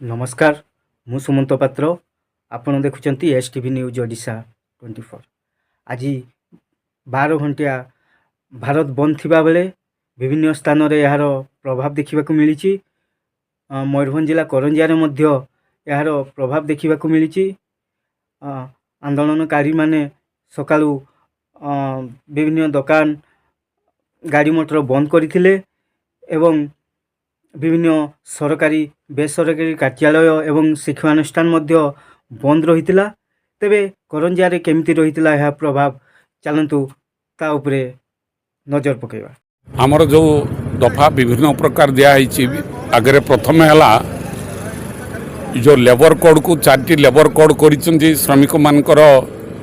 नमस्कार मु सुमंत पात्र आपण देखुं एस टीवी न्यूज ओडिशा 24। आज 12 घंटिया भारत बंद थिबा बेले विभिन्न स्थान रे यार प्रभाव देखा मिली। मयूरभंज जिला करंजिया रे मध्य यार प्रभाव देखा मिली। आंदोलनकारी माने सकाळू विभिन्न दुकान गाड़ी मोटर बंद करथिले एवं विभिन्न सरकारी बेसरकारी कार्यालय एवं शिक्षानुष्ठान मध्य बंद रही। तेबे करंजिया रे केमिति रहितिला यह प्रभाव चलतु ता उपरे नजर पकेबा। आमर जो दफा विभिन्न प्रकार दिखाई आगे प्रथम है जो लेबर कोड को 4टी लेबर कोड कर श्रमिक मानकर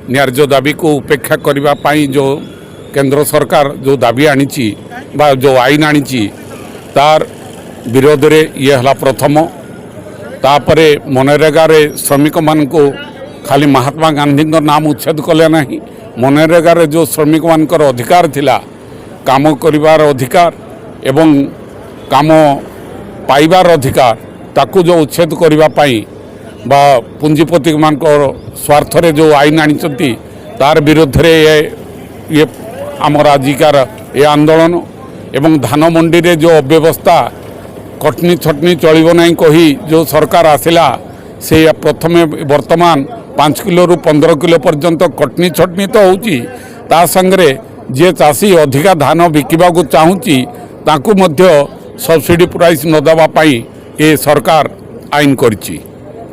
न्याय्य दाबी को उपेक्षा करने जो केंद्र सरकार जो दाबी आनी जो आईन आनी तार विरोध रे ये हला प्रथम। तापरे मनरेगा रे श्रमिक मान को खाली महात्मा गांधी नाम उच्छेद कले ना। मनरेगा रे जो श्रमिक मानकर अधिकार थिला काम करिवार अधिकार एवं काम पाइबार अधिकार ताकू जो उच्छेद करबा पाई बा पुंजीपति मान स्वार्थ रे जो आईन आनी तार विरोध रे ये आमर आजिकार ये आंदोलन एवं धान मंडी रे जो अव्यवस्था कटनी छटनी चलिब नहीं कही जो सरकार आसिला से प्रथमे वर्तमान 5 किलो रु 15 किलो पर्यंत कटनी छटनी तो होची ता संगरे जे चाषी अधिका धान बिकिबा को चाहूची ताकू मध्य सब्सिडी प्राइस न दबा पाई ये सरकार आईन करची।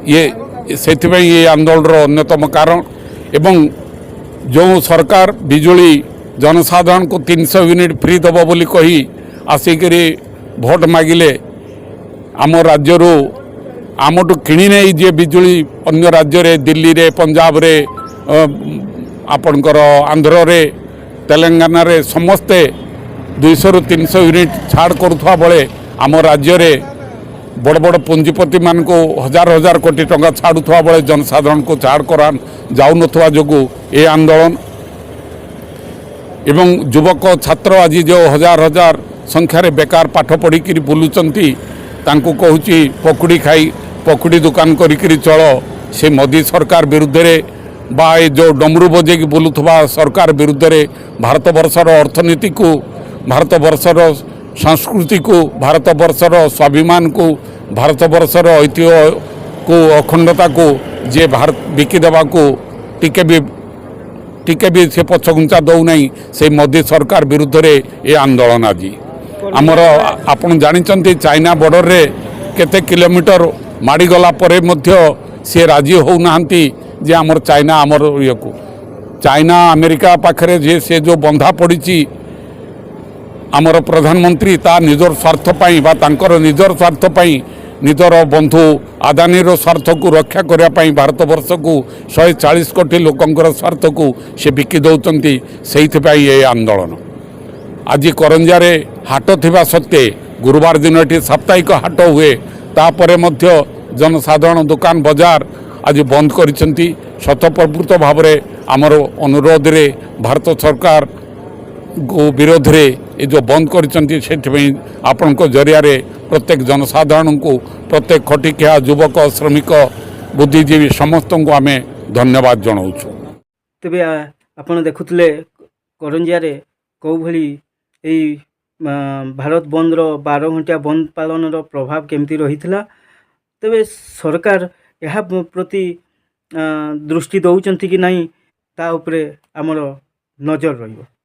ये सेथिबे ये आंदोलन अन्यतम कारण एवं जो सरकार बिजुली जनसाधारण को 300 यूनिट फ्री दब बोली कही आसिकरी भोट मागिले आम राज्य आमठू किणी नहीं जे बिजुली अन्य राज्य रे दिल्ली रे पंजाब रे आपणकर आंध्र रे तेलंगाना रे समस्ते 200 रु 300 यूनिट छाड़ करुवा बेले आम राज्य रे बड़ बड़ पुंजीपति मान को हजार हजार कोटी टंका छाड़ुवा बेले जनसाधारण को छाड़ करा जाऊ नथुवा जोगु ए आंदोलन एवं युवक छात्र आज जो हजार हजार संख्यार बेकार पाठ पढ़ी बुलूचंती तांको कहूची पकुड़ी खाई पकुड़ी दुकान करी चल से मोदी सरकार विरुद्ध रे बा जो डमरू बजे बुलुवा सरकार विरुद्ध रे भारत वर्षर अर्थनीति को भारत वर्षर संस्कृति को भारत वर्षर स्वाभिमान को भारत वर्षर ऐतिह्य को अखंडता को जे भारत बिकिदेवा को टिके भी से पछघुंचा दौ नहीं से मोदी सरकार विरुद्ध रे ये आंदोलन आज आमर आपन जानिचंती चाइना बॉर्डर रे केते किलोमीटर माड़ी गला परे मध्य से राजी हो नाहंती जे आमर चाइना आमर ये को चाइना अमेरिका पाखरे जे से जो बंधा पड़ी आमर प्रधानमंत्री ता निजर स्वार्थ पाई बा तांकर निजर स्वार्थ पाई निजर बंधु आदानीर स्वार्थ को रक्षा करने भारत वर्ष को 140 कोटी लोकंकर स्वार्थ को से बिकी दौरान से ये आंदोलन आज करंजिया रे हाट थिबा सत्ते गुरुवार दिन ये साप्ताहिक हाट हुए तापर मध्य जनसाधारण दुकान बाजार आज बंद करिसेंती। शतप्रभुत भाव में आमर अनुरोध रे भारत सरकार को विरोध रे ये जो बंद करिसेंती से आपण को जरिया रे प्रत्येक जनसाधारण को प्रत्येक खटिकिया युवक श्रमिक बुद्धिजीवी समस्त को आम धन्यवाद जनाऊँ। तेबे आपण देखुले करंजिया रे कौ भली एई भारत बंद 12 घंटिया बंद पालन प्रभाव केमती रही। तेबे सरकार यह प्रति दृष्टि दौरान कि नहीं ता उपरे आमर नजर रहिबो।